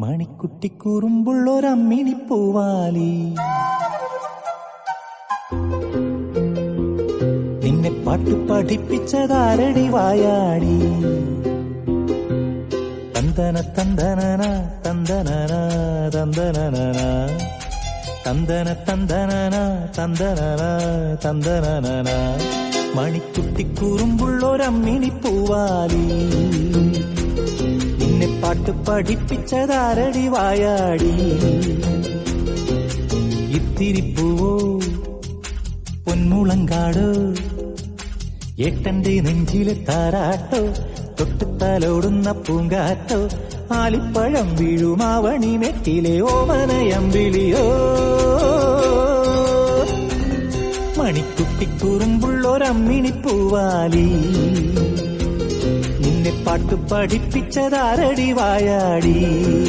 മണിക്കുട്ടിക്കുറുമ്പുള്ളൊരമ്മിണി പൂവാലി നിന്നെ പാട്ടു പഠിപ്പിച്ചതാരടി വായാടി. തന്തന തന്തനന തന്തനന തന്തനന തന്തന തന്തനന തന്തനന തന്തനന മണിക്കുട്ടിക്കുറുമ്പുള്ളൊരമ്മിണി പൂവാലി നിന്നെ പാട്ട് പഠിപ്പിച്ചതാരടി വായാടി. ഇത്തിരിപ്പൂവോ പൊന്മുളങ്കാടോ ഏട്ടന്റെ നെഞ്ചിലെ താരാട്ടോ തൊട്ടുത്തലോടുന്ന പൂങ്കാറ്റോ ആലിപ്പഴം വീഴുമാവണി മെറ്റിലെ ഓമനയമ്പിളിയോ. മണിക്കുട്ടിക്കുറുമ്പുള്ളൊരമ്മിണി പൂവാലി നിന്നെ പാട്ടു പഠിപ്പിച്ചതാരടി വായാടി.